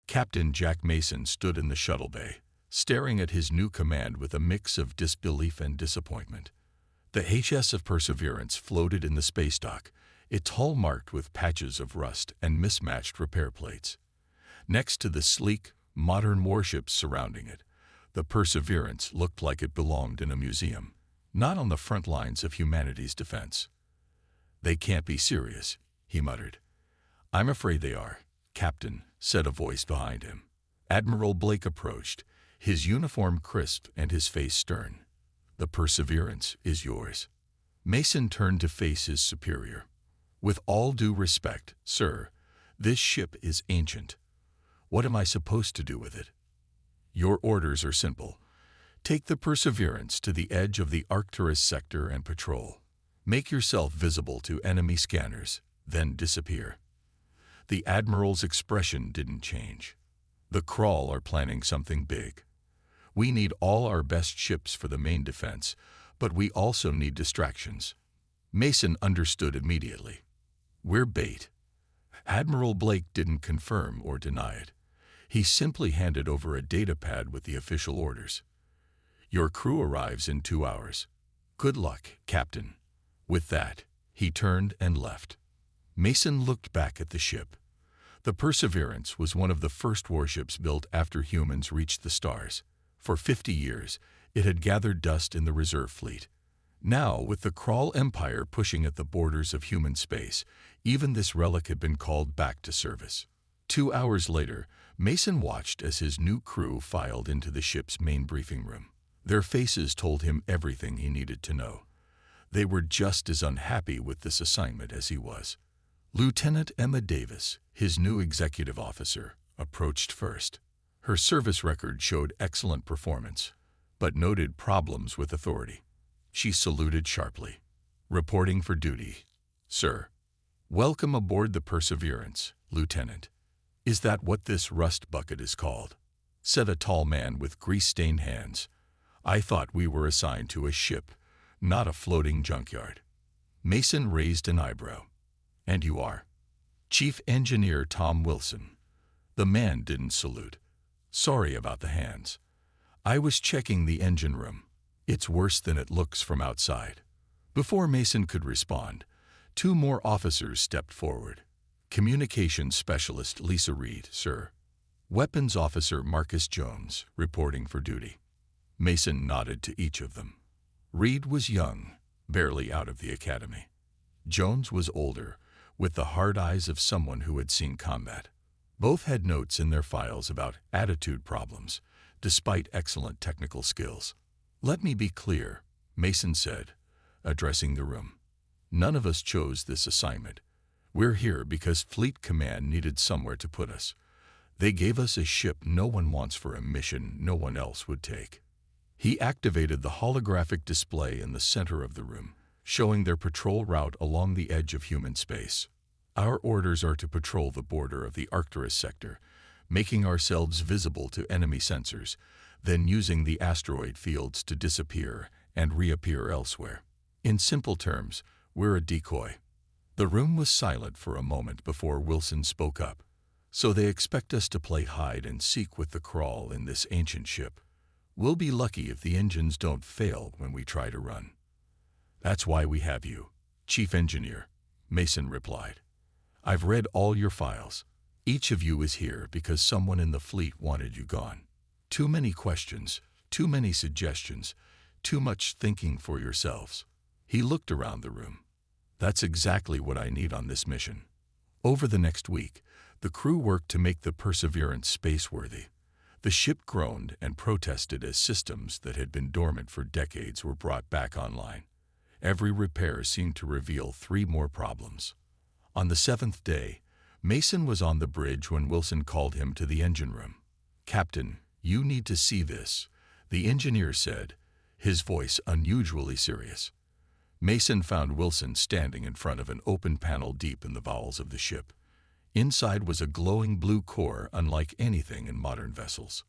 Captain Jack Mason stood in the shuttle bay, staring at his new command with a mix of disbelief and disappointment. The HS of Perseverance floated in the space dock, its hull marked with patches of rust and mismatched repair plates. Next to the sleek, modern warships surrounding it, the Perseverance looked like it belonged in a museum, not on the front lines of humanity's defense. "They can't be serious," he muttered. "I'm afraid they are, Captain," said a voice behind him. Admiral Blake approached, his uniform crisp and his face stern. "The Perseverance is yours." Mason turned to face his superior. "With all due respect, sir, this ship is ancient. What am I supposed to do with it?" "Your orders are simple. Take the Perseverance to the edge of the Arcturus sector and patrol. Make yourself visible to enemy scanners, then disappear." The Admiral's expression didn't change. "The Crawl are planning something big. We need all our best ships for the main defense, but we also need distractions." Mason understood immediately. "We're bait." Admiral Blake didn't confirm or deny it. He simply handed over a datapad with the official orders. "Your crew arrives in 2 hours. Good luck, Captain." With that, he turned and left. Mason looked back at the ship. The Perseverance was one of the first warships built after humans reached the stars. For 50 years, it had gathered dust in the reserve fleet. Now, with the Crawl Empire pushing at the borders of human space, even this relic had been called back to service. 2 hours later, Mason watched as his new crew filed into the ship's main briefing room. Their faces told him everything he needed to know. They were just as unhappy with this assignment as he was. Lieutenant Emma Davis, his new executive officer, approached first. Her service record showed excellent performance, but noted problems with authority. She saluted sharply. "Reporting for duty, sir." "Welcome aboard the Perseverance, Lieutenant." "Is that what this rust bucket is called?" said a tall man with grease-stained hands. "I thought we were assigned to a ship, not a floating junkyard." Mason raised an eyebrow. "And you are?" "Chief Engineer Tom Wilson." The man didn't salute. "Sorry about the hands. I was checking the engine room. It's worse than it looks from outside." Before Mason could respond, 2 more officers stepped forward. "Communications Specialist Lisa Reed, sir." "Weapons Officer Marcus Jones, reporting for duty." Mason nodded to each of them. Reed was young, barely out of the academy. Jones was older, with the hard eyes of someone who had seen combat. Both had notes in their files about attitude problems, despite excellent technical skills. "Let me be clear," Mason said, addressing the room. "None of us chose this assignment. We're here because Fleet Command needed somewhere to put us. They gave us a ship no one wants for a mission no one else would take." He activated the holographic display in the center of the room, showing their patrol route along the edge of human space. "Our orders are to patrol the border of the Arcturus sector, making ourselves visible to enemy sensors, then using the asteroid fields to disappear and reappear elsewhere. In simple terms, we're a decoy." The room was silent for a moment before Wilson spoke up. "So they expect us to play hide and seek with the Crawl in this ancient ship. We'll be lucky if the engines don't fail when we try to run." "That's why we have you, Chief Engineer," Mason replied. "I've read all your files. Each of you is here because someone in the fleet wanted you gone. Too many questions, too many suggestions, too much thinking for yourselves." He looked around the room. "That's exactly what I need on this mission." Over the next week, the crew worked to make the Perseverance space-worthy. The ship groaned and protested as systems that had been dormant for decades were brought back online. Every repair seemed to reveal 3 more problems. On the 7th day, Mason was on the bridge when Wilson called him to the engine room. "Captain, you need to see this," the engineer said, his voice unusually serious. Mason found Wilson standing in front of an open panel deep in the bowels of the ship. Inside was a glowing blue core unlike anything in modern vessels.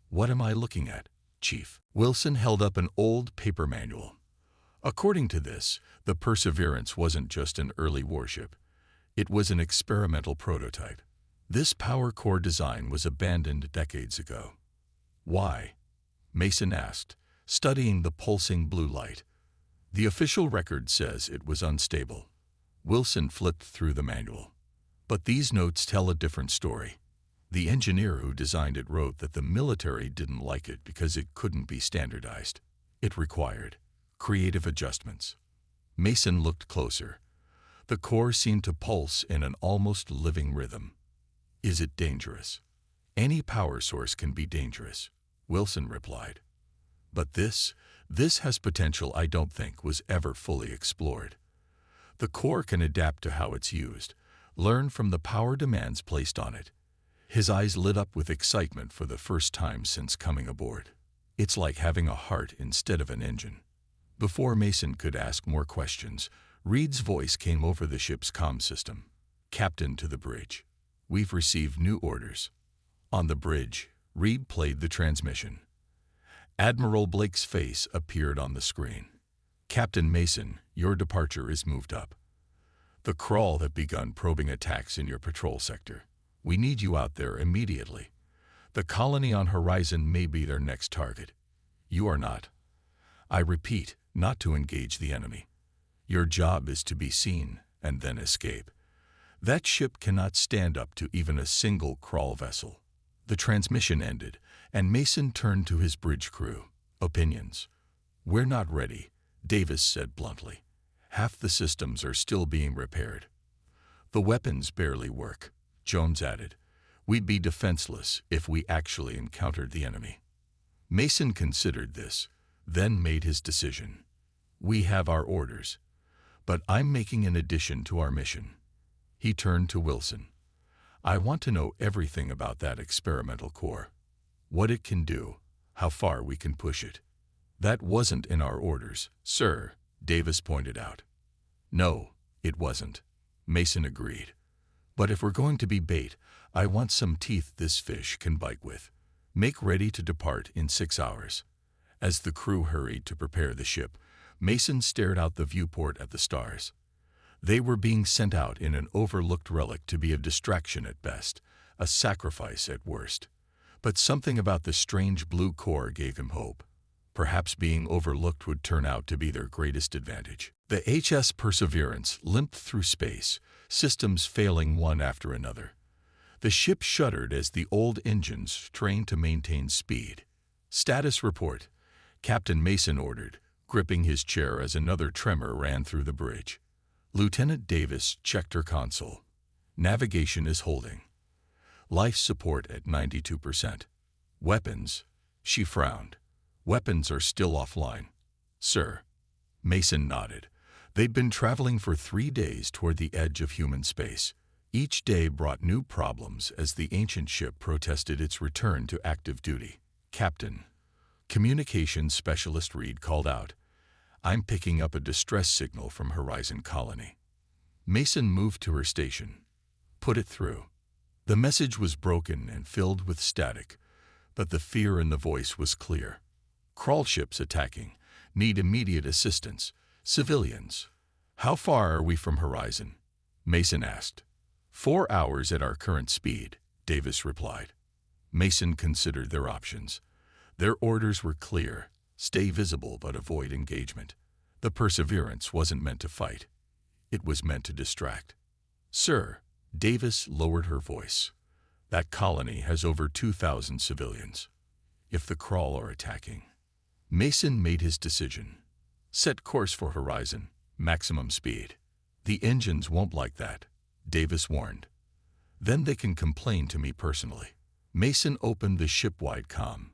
"What am I looking at, Chief?" Wilson held up an old paper manual. According to this, the Perseverance wasn't just an early warship. It was an experimental prototype. This power core design was abandoned decades ago. Why? Mason asked, studying the pulsing blue light. The official record says it was unstable. Wilson flipped through the manual. But these notes tell a different story. The engineer who designed it wrote that the military didn't like it because it couldn't be standardized. It required creative adjustments. Mason looked closer. The core seemed to pulse in an almost living rhythm. Is it dangerous? Any power source can be dangerous, Wilson replied. But this has potential I don't think was ever fully explored. The core can adapt to how it's used, learn from the power demands placed on it. His eyes lit up with excitement for the first time since coming aboard. It's like having a heart instead of an engine. Before Mason could ask more questions, Reed's voice came over the ship's comm system. Captain to the bridge. We've received new orders. On the bridge, Reed played the transmission. Admiral Blake's face appeared on the screen. Captain Mason, your departure is moved up. The Crawl have begun probing attacks in your patrol sector. We need you out there immediately. The colony on Horizon may be their next target. You are not. I repeat, not to engage the enemy. Your job is to be seen and then escape. That ship cannot stand up to even a single Crawl vessel. The transmission ended, and Mason turned to his bridge crew. Opinions. We're not ready, Davis said bluntly. Half the systems are still being repaired. The weapons barely work, Jones added. We'd be defenseless if we actually encountered the enemy. Mason considered this, then made his decision. We have our orders, but I'm making an addition to our mission. He turned to Wilson. I want to know everything about that experimental core. What it can do, how far we can push it. That wasn't in our orders, sir, Davis pointed out. No, it wasn't, Mason agreed. But if we're going to be bait, I want some teeth this fish can bite with. Make ready to depart in 6 hours. As the crew hurried to prepare the ship, Mason stared out the viewport at the stars. They were being sent out in an overlooked relic to be a distraction at best, a sacrifice at worst. But something about the strange blue core gave him hope. Perhaps being overlooked would turn out to be their greatest advantage. The HS Perseverance limped through space, systems failing one after another. The ship shuddered as the old engines strained to maintain speed. Status report, Captain Mason ordered, gripping his chair as another tremor ran through the bridge. Lieutenant Davis checked her console. Navigation is holding. Life support at 92%. Weapons, she frowned. Weapons are still offline. Sir. Mason nodded. They'd been traveling for 3 days toward the edge of human space. Each day brought new problems as the ancient ship protested its return to active duty. Captain. Communications Specialist Reed called out. I'm picking up a distress signal from Horizon Colony. Mason moved to her station. Put it through. The message was broken and filled with static, but the fear in the voice was clear. Crawl ships attacking. Need immediate assistance. Civilians. How far are we from Horizon? Mason asked. 4 hours at our current speed, Davis replied. Mason considered their options. Their orders were clear. Stay visible but avoid engagement. The Perseverance wasn't meant to fight. It was meant to distract. Sir, Davis lowered her voice. That colony has over 2,000 civilians. If the Crawl are attacking. Mason made his decision. Set course for Horizon, maximum speed. The engines won't like that, Davis warned. Then they can complain to me personally. Mason opened the ship-wide comm.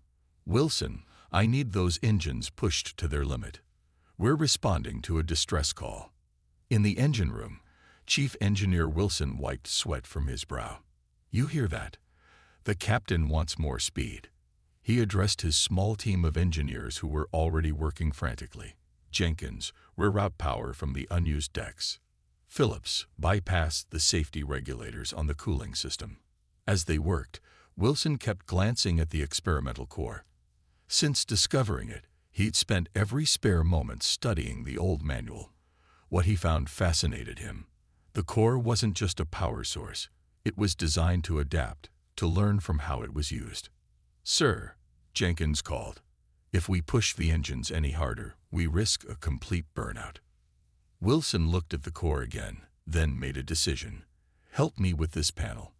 Wilson, I need those engines pushed to their limit. We're responding to a distress call. In the engine room, Chief Engineer Wilson wiped sweat from his brow. You hear that? The captain wants more speed. He addressed his small team of engineers who were already working frantically. Jenkins, reroute power from the unused decks. Phillips, bypass the safety regulators on the cooling system. As they worked, Wilson kept glancing at the experimental core. Since discovering it, he'd spent every spare moment studying the old manual. What he found fascinated him. The core wasn't just a power source. It was designed to adapt, to learn from how it was used. "Sir," Jenkins called, "if we push the engines any harder, we risk a complete burnout." Wilson looked at the core again, then made a decision. "Help me with this panel.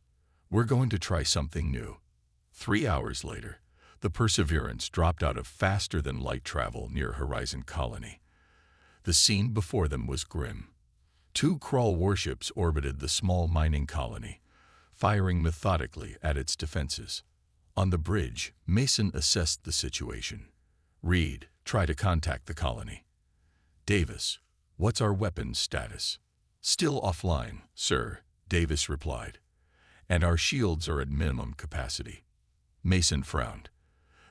We're going to try something new." 3 hours later, the Perseverance dropped out of faster-than-light travel near Horizon Colony. The scene before them was grim. 2 crawl warships orbited the small mining colony, firing methodically at its defenses. On the bridge, Mason assessed the situation. "Reed, try to contact the colony." "Davis, what's our weapons status?" "Still offline, sir," Davis replied. "And our shields are at minimum capacity." Mason frowned.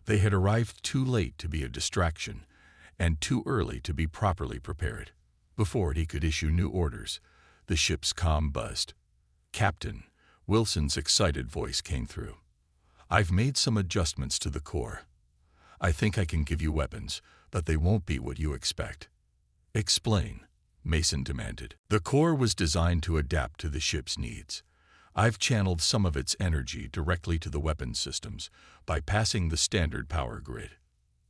They had arrived too late to be a distraction, and too early to be properly prepared. Before he could issue new orders, the ship's comm buzzed. "Captain," Wilson's excited voice came through. "I've made some adjustments to the core. I think I can give you weapons, but they won't be what you expect." "Explain," Mason demanded. "The core was designed to adapt to the ship's needs. I've channeled some of its energy directly to the weapons systems, bypassing the standard power grid."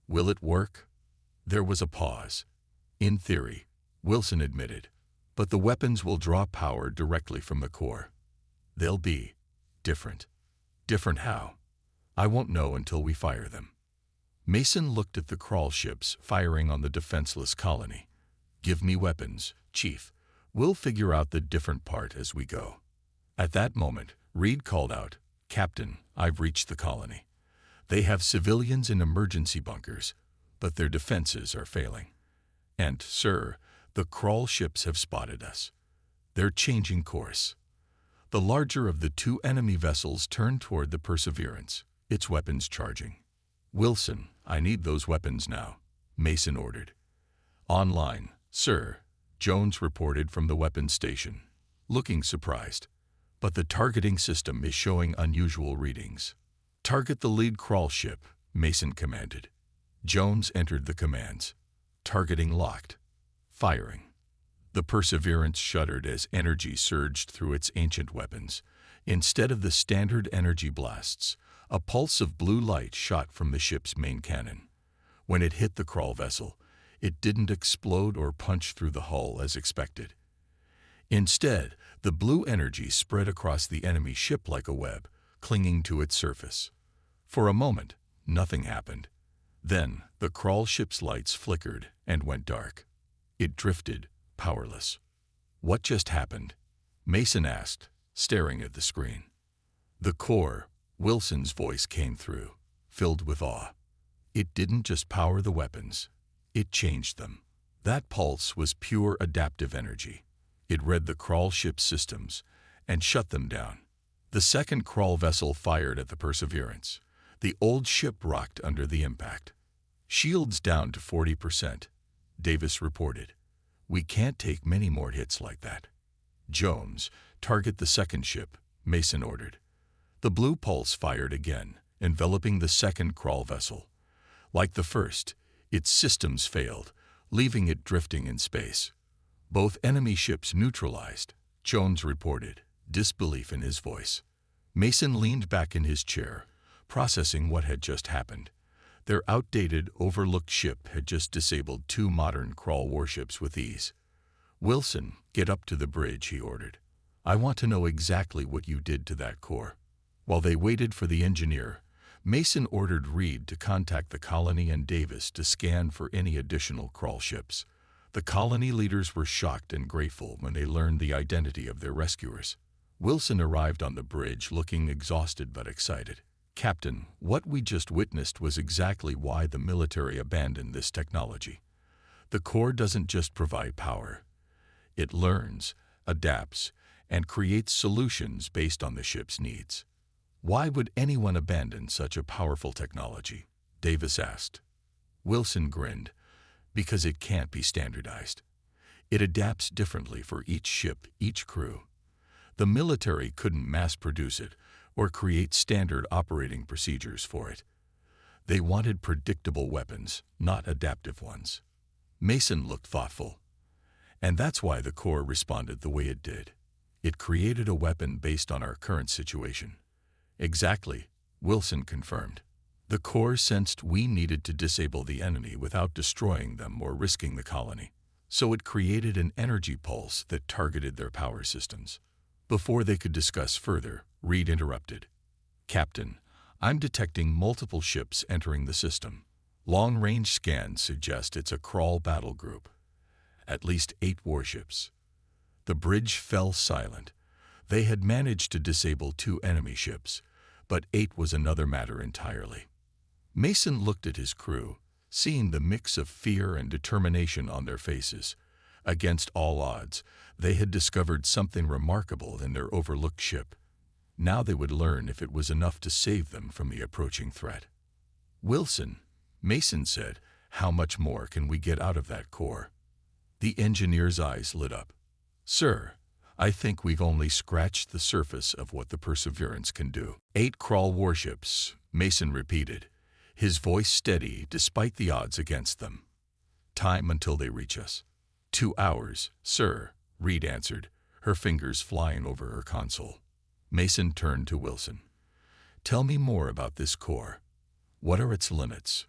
"Will it work?" There was a pause. "In theory," Wilson admitted, "but the weapons will draw power directly from the core. They'll be different." "Different how?" "I won't know until we fire them." Mason looked at the crawl ships firing on the defenseless colony. "Give me weapons, Chief. We'll figure out the different part as we go." At that moment, Reed called out, "Captain, I've reached the colony. They have civilians in emergency bunkers, but their defenses are failing. And, sir, the crawl ships have spotted us. They're changing course." The larger of the 2 enemy vessels turned toward the Perseverance, its weapons charging. "Wilson, I need those weapons now," Mason ordered. "Online, sir," Jones reported from the weapons station, looking surprised. "But the targeting system is showing unusual readings." "Target the lead crawl ship," Mason commanded. Jones entered the commands. "Targeting locked. Firing." The Perseverance shuddered as energy surged through its ancient weapons. Instead of the standard energy blasts, a pulse of blue light shot from the ship's main cannon. When it hit the crawl vessel, it didn't explode or punch through the hull as expected. Instead, the blue energy spread across the enemy ship like a web, clinging to its surface. For a moment, nothing happened. Then, the crawl ship's lights flickered and went dark. It drifted, powerless. "What just happened?" Mason asked, staring at the screen. "The core," Wilson's voice came through, filled with awe. "It didn't just power the weapons. It changed them. That pulse was pure adaptive energy. It read the crawl ship's systems and shut them down." The second crawl vessel fired at the Perseverance. The old ship rocked under the impact. "Shields down to 40%, Davis reported. "We can't take many more hits like that." "Jones, target the second ship," Mason ordered. The blue pulse fired again, enveloping the second crawl vessel. Like the first, its systems failed, leaving it drifting in space. "Both enemy ships neutralized," Jones reported, disbelief in his voice. Mason leaned back in his chair, processing what had just happened. Their outdated, overlooked ship had just disabled 2 modern crawl warships with ease. "Wilson, get up to the bridge," he ordered. "I want to know exactly what you did to that core." While they waited for the engineer, Mason ordered Reed to contact the colony and Davis to scan for any additional crawl ships. The colony leaders were shocked and grateful when they learned the identity of their rescuers. Wilson arrived on the bridge looking exhausted but excited. "Captain, what we just witnessed was exactly why the military abandoned this technology. The core doesn't just provide power. It learns, adapts, and creates solutions based on the ship's needs." "Why would anyone abandon such a powerful technology?" Davis asked. Wilson grinned. "Because it can't be standardized. It adapts differently for each ship, each crew. The military couldn't mass-produce it or create standard operating procedures for it. They wanted predictable weapons, not adaptive ones." Mason looked thoughtful. "And that's why the core responded the way it did. It created a weapon based on our current situation. Exactly, Wilson confirmed. The core sensed we needed to disable the enemy without destroying them or risking the colony. So it created an energy pulse that targeted their power systems. Before they could discuss further, Reed interrupted. Captain, I'm detecting multiple ships entering the system. Long-range scans suggest it's a crawl battle group. At least 8 warships. The bridge fell silent. They had managed to disable 2 enemy ships, but 8 was another matter entirely. Mason looked at his crew, seeing the mix of fear and determination on their faces. Against all odds, they had discovered something remarkable in their overlooked ship. Now they would learn if it was enough to save them from the approaching threat. Wilson, Mason said, how much more can we get out of that core? The engineer's eyes lit up. Sir, I think we've only scratched the surface of what the Perseverance can do. 8 crawl warships, Mason repeated, his voice steady despite the odds against them. Time until they reach us. 2 hours, sir, Reed answered, her fingers flying over her console. Mason turned to Wilson. Tell me more about this core. What are its limits?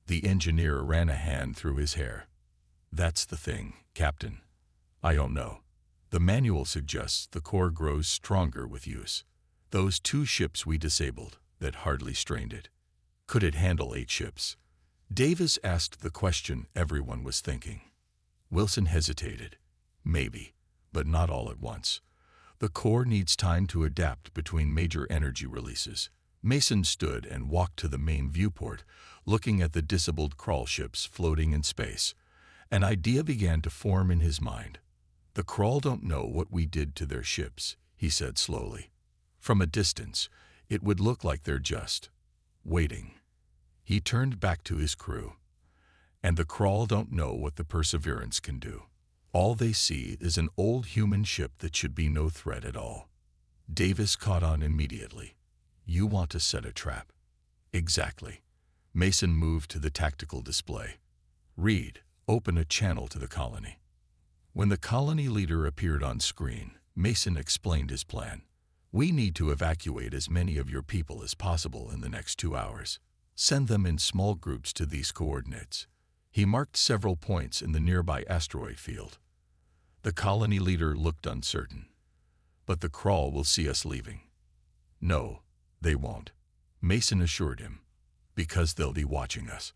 The engineer ran a hand through his hair. That's the thing, Captain. I don't know. The manual suggests the core grows stronger with use. Those 2 ships we disabled that hardly strained it. Could it handle 8 ships? Davis asked the question everyone was thinking. Wilson hesitated. Maybe, but not all at once. The core needs time to adapt between major energy releases. Mason stood and walked to the main viewport, looking at the disabled crawl ships floating in space. An idea began to form in his mind. The crawl don't know what we did to their ships, he said slowly. From a distance, it would look like they're just waiting. He turned back to his crew. And the crawl don't know what the Perseverance can do. All they see is an old human ship that should be no threat at all. Davis caught on immediately. You want to set a trap. Exactly. Mason moved to the tactical display. Reed, open a channel to the colony. When the colony leader appeared on screen, Mason explained his plan. We need to evacuate as many of your people as possible in the next 2 hours. Send them in small groups to these coordinates. He marked several points in the nearby asteroid field. The colony leader looked uncertain. But the crawl will see us leaving. No, they won't, Mason assured him, because they'll be watching us.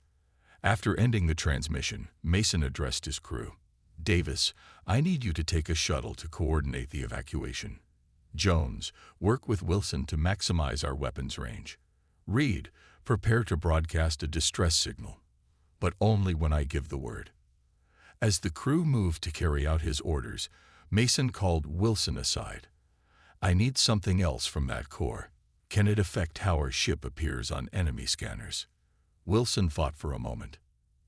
After ending the transmission, Mason addressed his crew. Davis, I need you to take a shuttle to coordinate the evacuation. Jones, work with Wilson to maximize our weapons range. Reed, prepare to broadcast a distress signal, but only when I give the word. As the crew moved to carry out his orders, Mason called Wilson aside. I need something else from that core. Can it affect how our ship appears on enemy scanners? Wilson thought for a moment.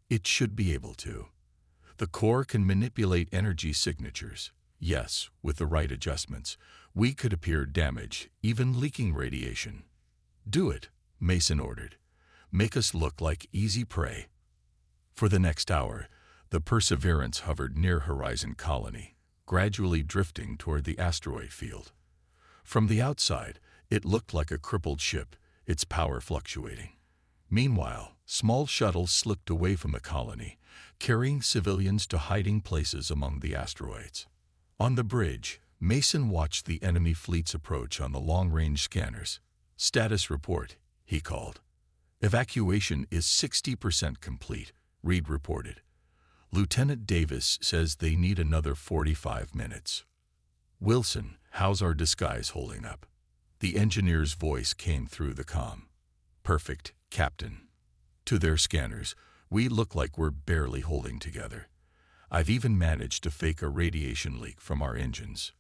It should be able to. The core can manipulate energy signatures. Yes, with the right adjustments, we could appear damaged, even leaking radiation. Do it, Mason ordered. Make us look like easy prey. For the next hour, the Perseverance hovered near Horizon Colony, gradually drifting toward the asteroid field. From the outside, it looked like a crippled ship, its power fluctuating. Meanwhile, small shuttles slipped away from the colony, carrying civilians to hiding places among the asteroids. On the bridge, Mason watched the enemy fleet's approach on the long-range scanners. Status report, he called. Evacuation is 60% complete, Reed reported. Lieutenant Davis says they need another 45 minutes. Wilson, how's our disguise holding up? The engineer's voice came through the comm. Perfect, Captain. To their scanners, we look like we're barely holding together. I've even managed to fake a radiation leak from our engines.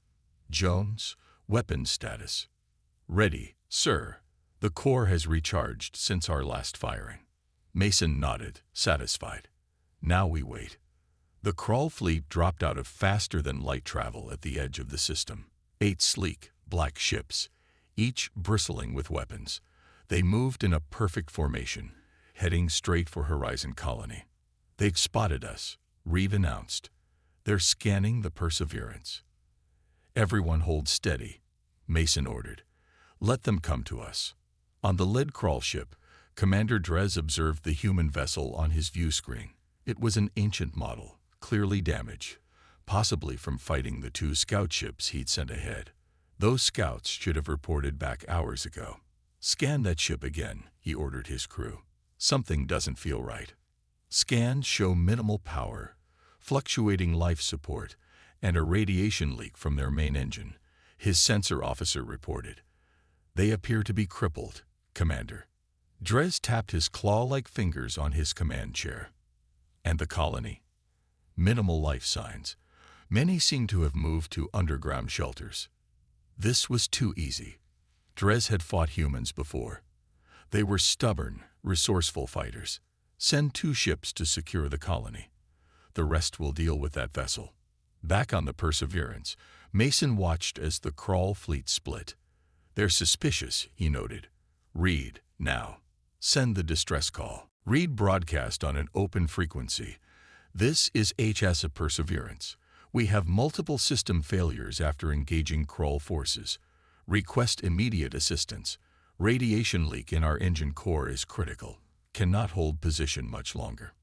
Jones, weapons status. Ready, sir. The core has recharged since our last firing. Mason nodded, satisfied. Now we wait. The crawl fleet dropped out of faster-than-light travel at the edge of the system. 8 sleek, black ships, each bristling with weapons. They moved in a perfect formation, heading straight for Horizon Colony. They've spotted us, Reed announced. They're scanning the Perseverance. "Everyone hold steady," Mason ordered. "Let them come to us." On the lead crawl ship, Commander Drez observed the human vessel on his view screen. It was an ancient model, clearly damaged, possibly from fighting the 2 scout ships he'd sent ahead. Those scouts should have reported back hours ago. "Scan that ship again," he ordered his crew. "Something doesn't feel right." Scans show minimal power, fluctuating life support, and a radiation leak from their main engine, his sensor officer reported. "They appear to be crippled, Commander." Drez tapped his claw-like fingers on his command chair. "And the colony?" "Minimal life signs. Many seem to have moved to underground shelters." This was too easy. Drez had fought humans before. They were stubborn, resourceful fighters. "Send 2 ships to secure the colony. The rest will deal with that vessel." Back on the Perseverance, Mason watched as the crawl fleet split. "They're suspicious," he noted. "Reed, now. Send the distress call." Reed broadcast on an open frequency. "This is HS of Perseverance. We have multiple system failures after engaging crawl forces. Request immediate assistance. Radiation leak in our engine core is critical. Cannot hold position much longer."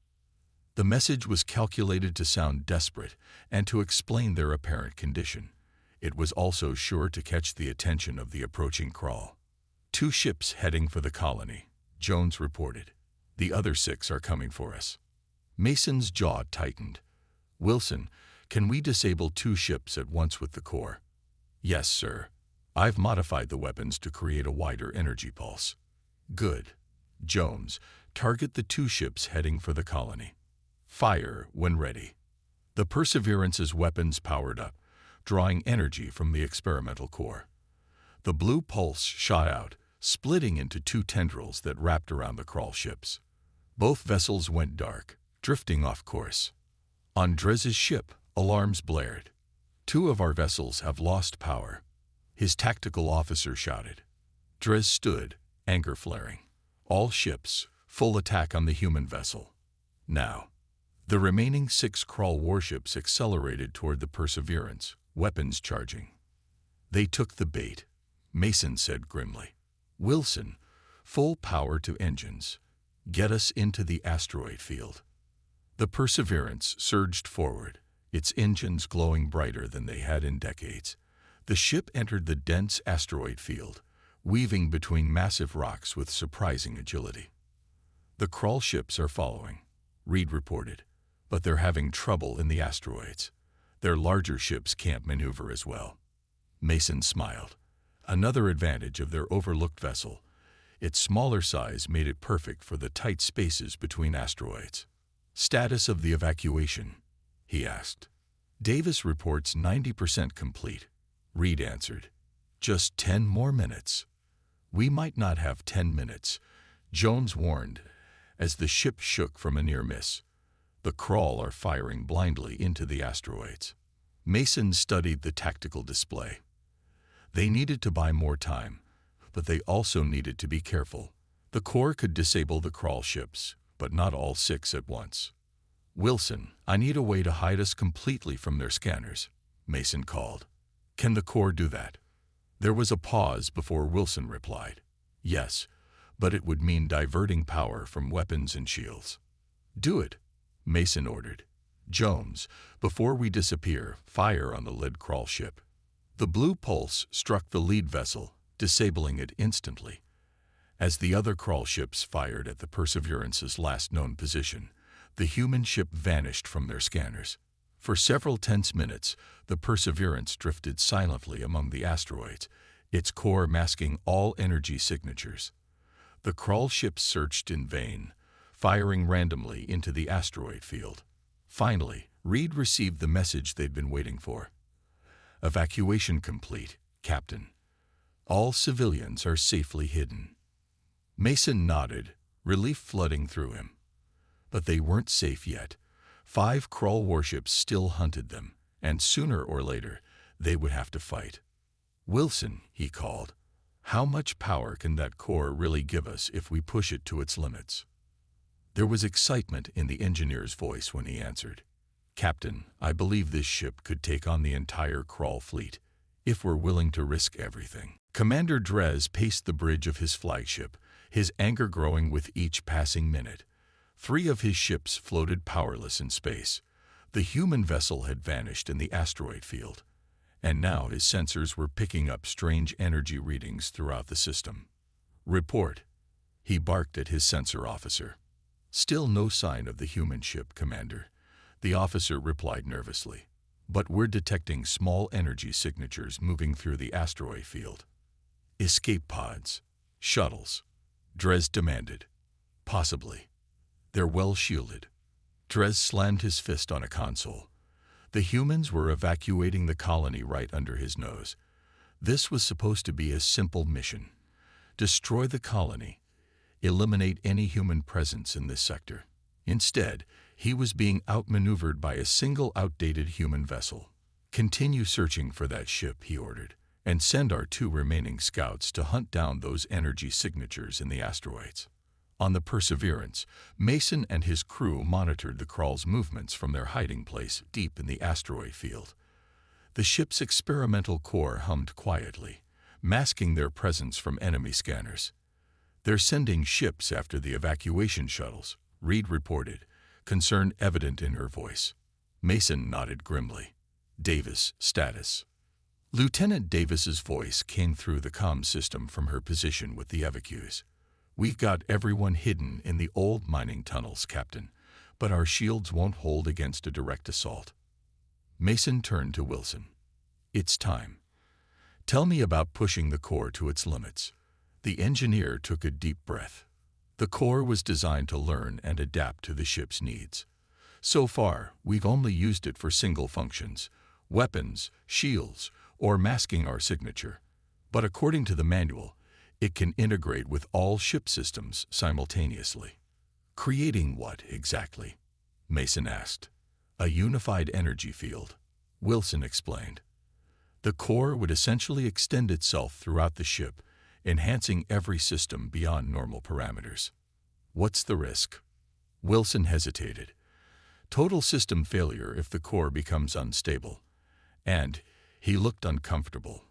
The message was calculated to sound desperate and to explain their apparent condition. It was also sure to catch the attention of the approaching crawl. "2 ships heading for the colony," Jones reported. "The other 6 are coming for us." Mason's jaw tightened. "Wilson, can we disable 2 ships at once with the core?" "Yes, sir. I've modified the weapons to create a wider energy pulse." "Good. Jones, target the 2 ships heading for the colony. Fire when ready." The Perseverance's weapons powered up, drawing energy from the experimental core. The blue pulse shot out, splitting into 2 tendrils that wrapped around the crawl ships. Both vessels went dark, drifting off course. On Drez's ship, alarms blared. "2 of our vessels have lost power," his tactical officer shouted. Drez stood, anger flaring. "All ships, full attack on the human vessel. Now." The remaining 6 crawl warships accelerated toward the Perseverance, weapons charging. "They took the bait," Mason said grimly. "Wilson, full power to engines. Get us into the asteroid field." The Perseverance surged forward, its engines glowing brighter than they had in decades. The ship entered the dense asteroid field, weaving between massive rocks with surprising agility. "The crawl ships are following," Reed reported, "but they're having trouble in the asteroids. Their larger ships can't maneuver as well." Mason smiled. Another advantage of their overlooked vessel. Its smaller size made it perfect for the tight spaces between asteroids. "Status of the evacuation?" he asked. "Davis reports 90% complete," Reed answered. "Just 10 more minutes." "We might not have 10 minutes," Jones warned, as the ship shook from a near miss. "The crawl are firing blindly into the asteroids." Mason studied the tactical display. They needed to buy more time, but they also needed to be careful. The core could disable the crawl ships, but not all 6 at once. "Wilson, I need a way to hide us completely from their scanners," Mason called. "Can the core do that?" There was a pause before Wilson replied. "Yes, but it would mean diverting power from weapons and shields." "Do it," Mason ordered. "Jones, before we disappear, fire on the lead crawl ship." The blue pulse struck the lead vessel, disabling it instantly. As the other crawl ships fired at the Perseverance's last known position, the human ship vanished from their scanners. For several tense minutes, the Perseverance drifted silently among the asteroids, its core masking all energy signatures. The crawl ships searched in vain, firing randomly into the asteroid field. Finally, Reed received the message they'd been waiting for. "Evacuation complete, Captain. All civilians are safely hidden." Mason nodded, relief flooding through him. But they weren't safe yet. 5 crawl warships still hunted them, and sooner or later, they would have to fight. "Wilson," he called, "how much power can that core really give us if we push it to its limits?" There was excitement in the engineer's voice when he answered. "Captain, I believe this ship could take on the entire crawl fleet. if we're willing to risk everything. Commander Drez paced the bridge of his flagship, his anger growing with each passing minute. 3 of his ships floated powerless in space. The human vessel had vanished in the asteroid field, and now his sensors were picking up strange energy readings throughout the system. "Report," he barked at his sensor officer. "Still no sign of the human ship, Commander," the officer replied nervously. "But we're detecting small energy signatures moving through the asteroid field." "Escape pods, shuttles," Drez demanded. "Possibly. They're well shielded." Drez slammed his fist on a console. The humans were evacuating the colony right under his nose. This was supposed to be a simple mission: destroy the colony, eliminate any human presence in this sector. Instead, he was being outmaneuvered by a single outdated human vessel. "Continue searching for that ship," he ordered, "and send our 2 remaining scouts to hunt down those energy signatures in the asteroids." On the Perseverance, Mason and his crew monitored the Krall's movements from their hiding place deep in the asteroid field. The ship's experimental core hummed quietly, masking their presence from enemy scanners. "They're sending ships after the evacuation shuttles," Reed reported, concern evident in her voice. Mason nodded grimly. "Davis, status." Lieutenant Davis's voice came through the comm system from her position with the evacuees. "We've got everyone hidden in the old mining tunnels, Captain, but our shields won't hold against a direct assault." Mason turned to Wilson. "It's time. Tell me about pushing the core to its limits." The engineer took a deep breath. The core was designed to learn and adapt to the ship's needs. So far, we've only used it for single functions: weapons, shields, or masking our signature. But according to the manual, it can integrate with all ship systems simultaneously. "Creating what, exactly?" Mason asked. "A unified energy field," Wilson explained. "The core would essentially extend itself throughout the ship, enhancing every system beyond normal parameters." "What's the risk?" Wilson hesitated. "Total system failure if the core becomes unstable." And he looked uncomfortable.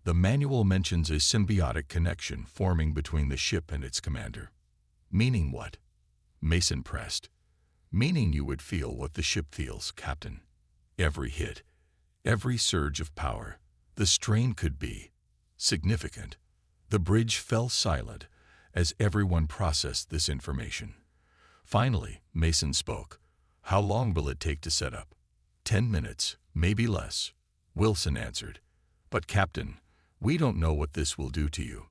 "The manual mentions a symbiotic connection forming between the ship and its commander." "Meaning what?" Mason pressed. "Meaning you would feel what the ship feels, Captain. Every hit, every surge of power. The strain could be significant." The bridge fell silent as everyone processed this information. Finally, Mason spoke. "How long will it take to set up?" 10 minutes, maybe less," Wilson answered. "But Captain, we don't know what this will do to you."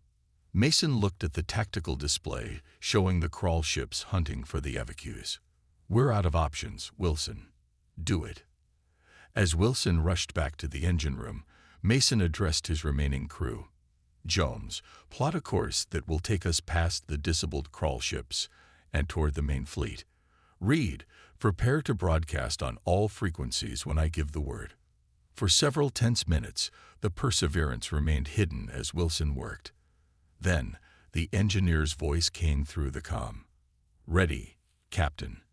Mason looked at the tactical display showing the Krall ships hunting for the evacuees. "We're out of options, Wilson. Do it." As Wilson rushed back to the engine room, Mason addressed his remaining crew. "Jones, plot a course that will take us past the disabled Krall ships and toward the main fleet. Reed, prepare to broadcast on all frequencies when I give the word." For several tense minutes, the Perseverance remained hidden as Wilson worked. Then, the engineer's voice came through the comm. "Ready, Captain.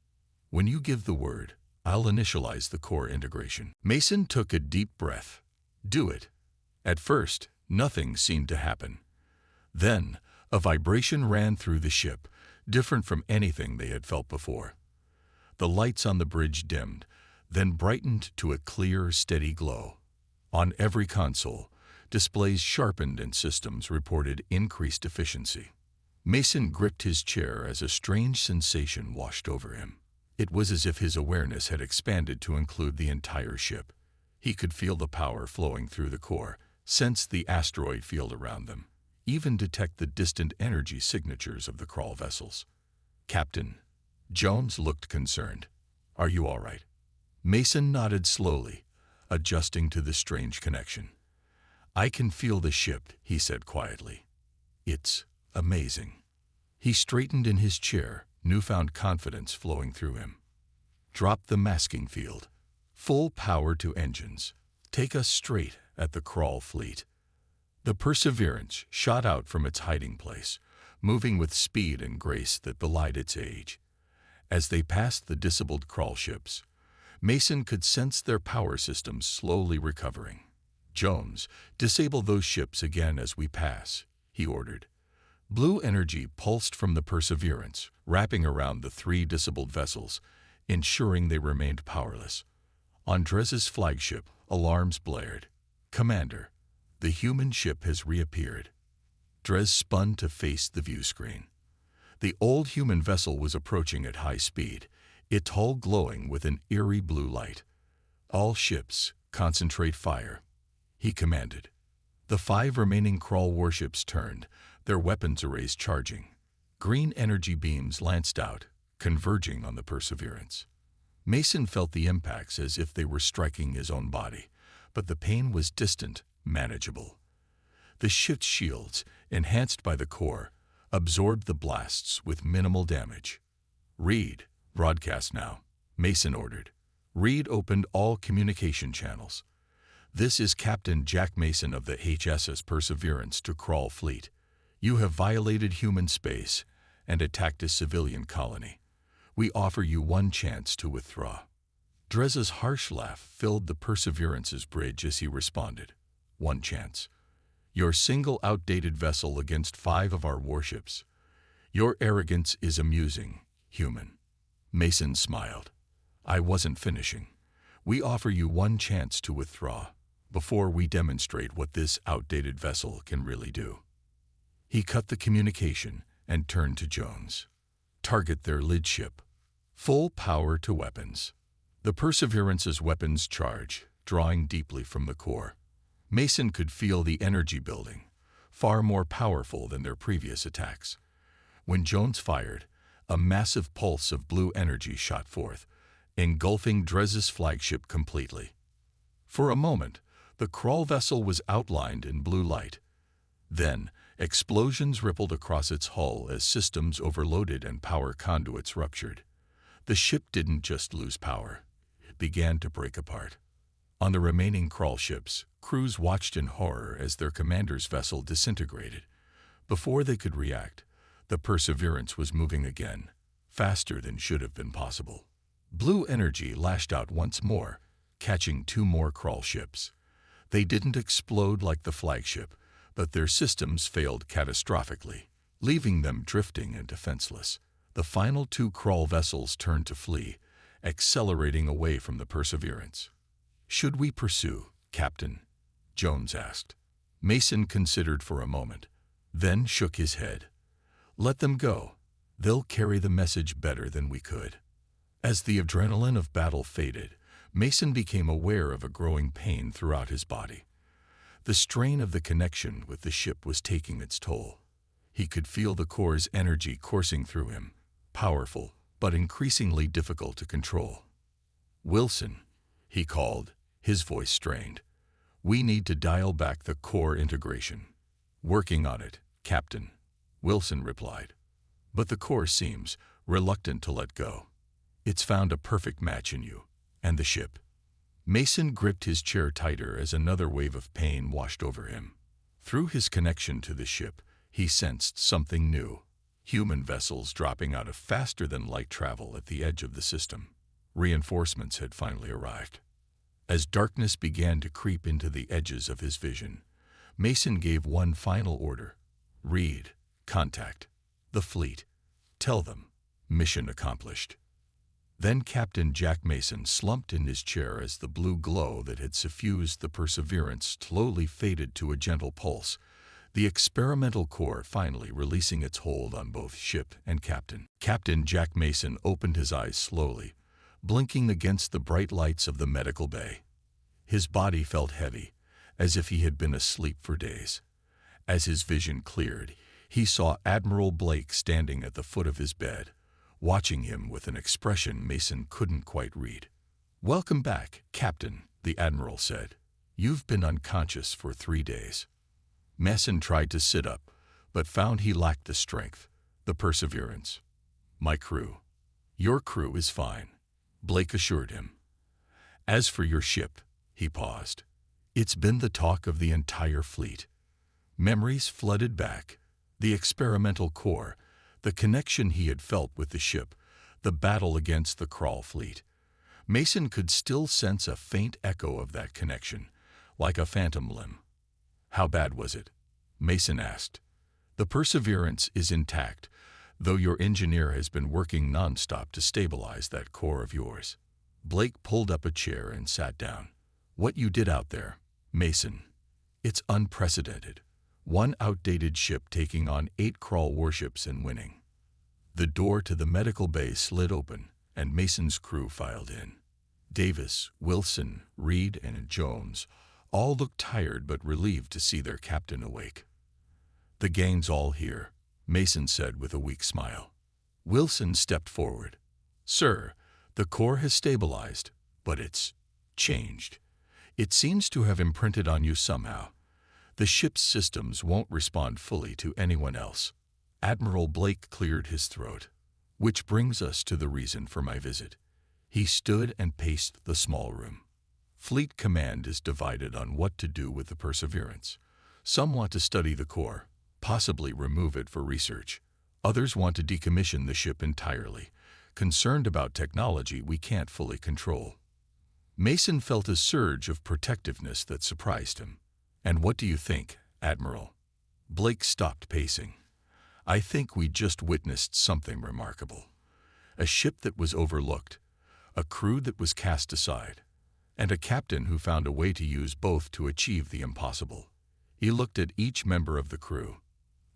When you give the word, I'll initialize the core integration." Mason took a deep breath. "Do it." At first, nothing seemed to happen. Then, a vibration ran through the ship, different from anything they had felt before. The lights on the bridge dimmed, then brightened to a clear, steady glow. On every console, displays sharpened and systems reported increased efficiency. Mason gripped his chair as a strange sensation washed over him. It was as if his awareness had expanded to include the entire ship. He could feel the power flowing through the core, sense the asteroid field around them, even detect the distant energy signatures of the Krall vessels. "Captain," Jones looked concerned. "Are you all right?" Mason nodded slowly, adjusting to the strange connection. "I can feel the ship," he said quietly. "It's amazing." He straightened in his chair, newfound confidence flowing through him. "Drop the masking field. Full power to engines. Take us straight at the Krall fleet." The Perseverance shot out from its hiding place, moving with speed and grace that belied its age. As they passed the disabled Krall ships, Mason could sense their power systems slowly recovering. "Jones, disable those ships again as we pass," he ordered. Blue energy pulsed from the Perseverance, wrapping around the three disabled vessels, ensuring they remained powerless. On Drez's flagship, alarms blared. "Commander, the human ship has reappeared." Drez spun to face the view screen. The old human vessel was approaching at high speed, its hull glowing with an eerie blue light. "All ships, concentrate fire," he commanded. The 5 remaining crawl warships turned, their weapons arrays charging. Green energy beams lanced out, converging on the Perseverance. Mason felt the impacts as if they were striking his own body, but the pain was distant, manageable. The ship's shields, enhanced by the core, absorbed the blasts with minimal damage. "Reed, broadcast now," Mason ordered. Reed opened all communication channels. "This is Captain Jack Mason of the HSS Perseverance to Crawl Fleet. You have violated human space and attacked a civilian colony. We offer you one chance to withdraw." Drez's harsh laugh filled the Perseverance's bridge as he responded. "One chance. Your single outdated vessel against 5 of our warships. Your arrogance is amusing, human." Mason smiled. "I wasn't finishing. We offer you one chance to withdraw, before we demonstrate what this outdated vessel can really do." He cut the communication and turned to Jones. "Target their lid ship. Full power to weapons." The Perseverance's weapons charge, drawing deeply from the core. Mason could feel the energy building, far more powerful than their previous attacks. When Jones fired, a massive pulse of blue energy shot forth, engulfing Drez's flagship completely. For a moment, the crawl vessel was outlined in blue light. Then, explosions rippled across its hull as systems overloaded and power conduits ruptured. The ship didn't just lose power, it began to break apart. On the remaining crawl ships, crews watched in horror as their commander's vessel disintegrated. Before they could react, the Perseverance was moving again, faster than should have been possible. Blue energy lashed out once more, catching 2 more crawl ships. They didn't explode like the flagship, but their systems failed catastrophically, leaving them drifting and defenseless. The final 2 crawl vessels turned to flee, accelerating away from the Perseverance. "Should we pursue, Captain?" Jones asked. Mason considered for a moment, then shook his head. "Let them go. They'll carry the message better than we could." As the adrenaline of battle faded, Mason became aware of a growing pain throughout his body. The strain of the connection with the ship was taking its toll. He could feel the core's energy coursing through him, powerful, but increasingly difficult to control. "Wilson," he called, his voice strained. "We need to dial back the core integration." "Working on it, Captain," Wilson replied. "But the core seems reluctant to let go. It's found a perfect match in you, and the ship." Mason gripped his chair tighter as another wave of pain washed over him. Through his connection to the ship, he sensed something new. Human vessels dropping out of faster-than-light travel at the edge of the system. Reinforcements had finally arrived. As darkness began to creep into the edges of his vision, Mason gave one final order. "Reed, contact the fleet. Tell them, mission accomplished." Then Captain Jack Mason slumped in his chair as the blue glow that had suffused the Perseverance slowly faded to a gentle pulse, the experimental core finally releasing its hold on both ship and captain. Captain Jack Mason opened his eyes slowly, blinking against the bright lights of the medical bay. His body felt heavy, as if he had been asleep for days. As his vision cleared, he saw Admiral Blake standing at the foot of his bed, watching him with an expression Mason couldn't quite read. "Welcome back, Captain," the Admiral said. "You've been unconscious for 3 days." Mason tried to sit up, but found he lacked the strength. The Perseverance. "My crew." "Your crew is fine," Blake assured him. "As for your ship," he paused. "It's been the talk of the entire fleet." Memories flooded back. The experimental core, the connection he had felt with the ship, the battle against the crawl fleet. Mason could still sense a faint echo of that connection, like a phantom limb. How bad was it? Mason asked. The Perseverance is intact, though your engineer has been working non-stop to stabilize that core of yours. Blake pulled up a chair and sat down. What you did out there, Mason, it's unprecedented. One outdated ship taking on 8 crawl warships and winning. The door to the medical bay slid open, and Mason's crew filed in. Davis, Wilson, Reed, and Jones all looked tired but relieved to see their captain awake. The gang's all here, Mason said with a weak smile. Wilson stepped forward. Sir, the core has stabilized, but it's changed. It seems to have imprinted on you somehow. The ship's systems won't respond fully to anyone else. Admiral Blake cleared his throat. Which brings us to the reason for my visit. He stood and paced the small room. Fleet Command is divided on what to do with the Perseverance. Some want to study the core, possibly remove it for research. Others want to decommission the ship entirely, concerned about technology we can't fully control. Mason felt a surge of protectiveness that surprised him. And what do you think, Admiral? Blake stopped pacing. I think we just witnessed something remarkable. A ship that was overlooked, a crew that was cast aside, and a captain who found a way to use both to achieve the impossible. He looked at each member of the crew.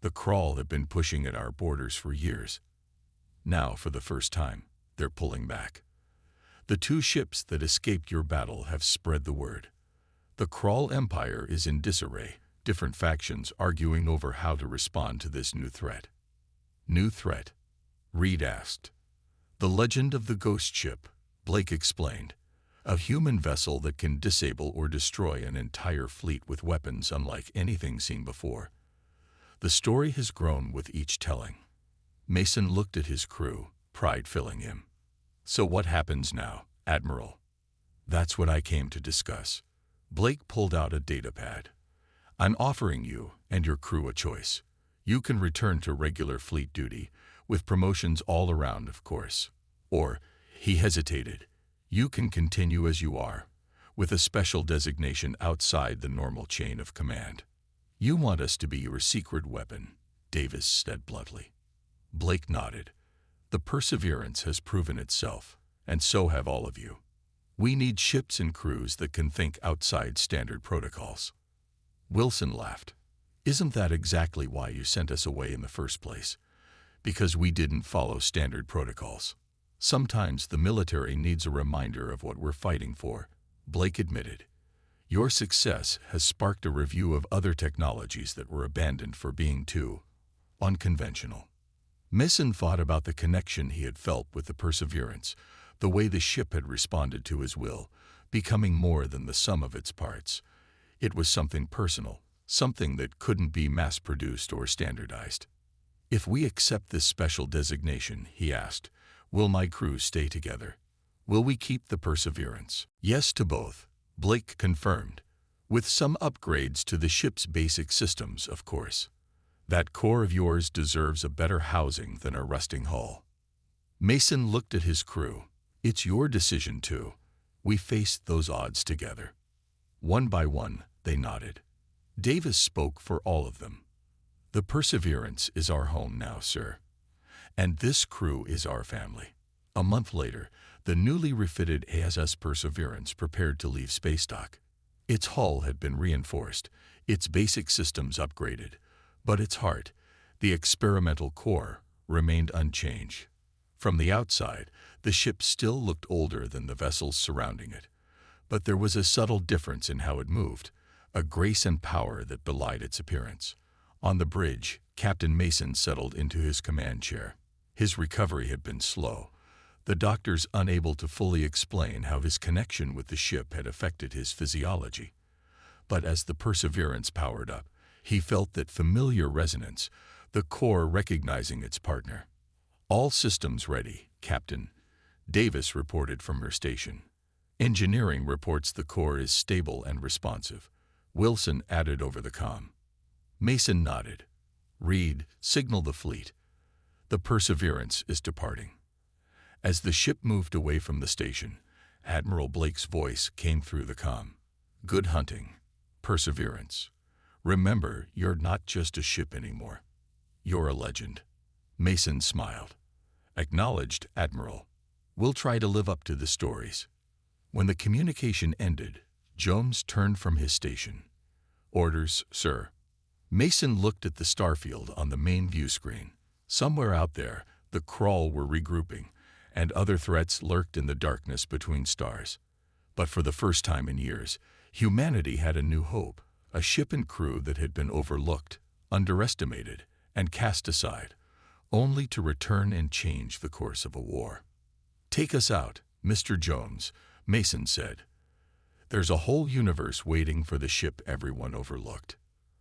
The crawl had been pushing at our borders for years. Now, for the first time, they're pulling back. The 2 ships that escaped your battle have spread the word. The Crawl Empire is in disarray, different factions arguing over how to respond to this new threat. New threat? Reed asked. The legend of the ghost ship, Blake explained. A human vessel that can disable or destroy an entire fleet with weapons unlike anything seen before. The story has grown with each telling. Mason looked at his crew, pride filling him. So what happens now, Admiral? That's what I came to discuss. Blake pulled out a datapad. I'm offering you and your crew a choice. You can return to regular fleet duty, with promotions all around, of course. Or, he hesitated, you can continue as you are, with a special designation outside the normal chain of command. You want us to be your secret weapon, Davis said bluntly. Blake nodded. The Perseverance has proven itself, and so have all of you. We need ships and crews that can think outside standard protocols. Wilson laughed. Isn't that exactly why you sent us away in the first place? Because we didn't follow standard protocols. Sometimes the military needs a reminder of what we're fighting for, Blake admitted. Your success has sparked a review of other technologies that were abandoned for being too unconventional. Mason thought about the connection he had felt with the Perseverance, the way the ship had responded to his will, becoming more than the sum of its parts. It was something personal, something that couldn't be mass-produced or standardized. If we accept this special designation, he asked, will my crew stay together? Will we keep the Perseverance? Yes to both, Blake confirmed, with some upgrades to the ship's basic systems, of course. That core of yours deserves a better housing than a rusting hull. Mason looked at his crew. It's your decision too. We faced those odds together. One by one, they nodded. Davis spoke for all of them. The Perseverance is our home now, sir. And this crew is our family. A month later, the newly refitted ASS Perseverance prepared to leave space dock. Its hull had been reinforced, its basic systems upgraded, but its heart, the experimental core, remained unchanged. From the outside, the ship still looked older than the vessels surrounding it, but there was a subtle difference in how it moved, a grace and power that belied its appearance. On the bridge, Captain Mason settled into his command chair. His recovery had been slow, the doctors unable to fully explain how his connection with the ship had affected his physiology. But as the Perseverance powered up, he felt that familiar resonance, the core recognizing its partner. All systems ready, Captain, Davis reported from her station. Engineering reports the core is stable and responsive, Wilson added over the comm. Mason nodded. Reed, signal the fleet. The Perseverance is departing. As the ship moved away from the station, Admiral Blake's voice came through the comm. Good hunting. Perseverance. Remember, you're not just a ship anymore. You're a legend. Mason smiled. Acknowledged, Admiral. We'll try to live up to the stories. When the communication ended, Jones turned from his station. Orders, sir. Mason looked at the starfield on the main view screen. Somewhere out there, the Crawl were regrouping, and other threats lurked in the darkness between stars. But for the first time in years, humanity had a new hope, a ship and crew that had been overlooked, underestimated, and cast aside, only to return and change the course of a war. Take us out, Mr. Jones, Mason said. There's a whole universe waiting for the ship everyone overlooked.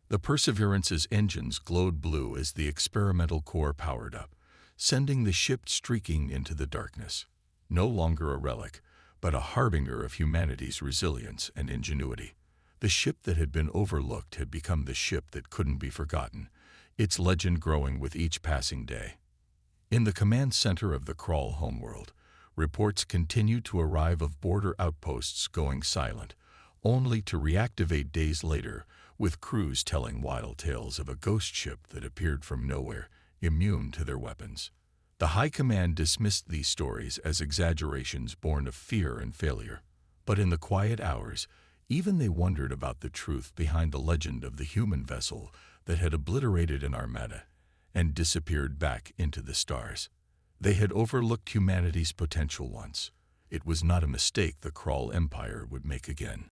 The Perseverance's engines glowed blue as the experimental core powered up, sending the ship streaking into the darkness. No longer a relic, but a harbinger of humanity's resilience and ingenuity. The ship that had been overlooked had become the ship that couldn't be forgotten, its legend growing with each passing day. In the command center of the Crawl homeworld, reports continued to arrive of border outposts going silent, only to reactivate days later with crews telling wild tales of a ghost ship that appeared from nowhere, immune to their weapons. The High Command dismissed these stories as exaggerations born of fear and failure. But in the quiet hours, even they wondered about the truth behind the legend of the human vessel that had obliterated an Armada and disappeared back into the stars. They had overlooked humanity's potential once. It was not a mistake the Crawl Empire would make again.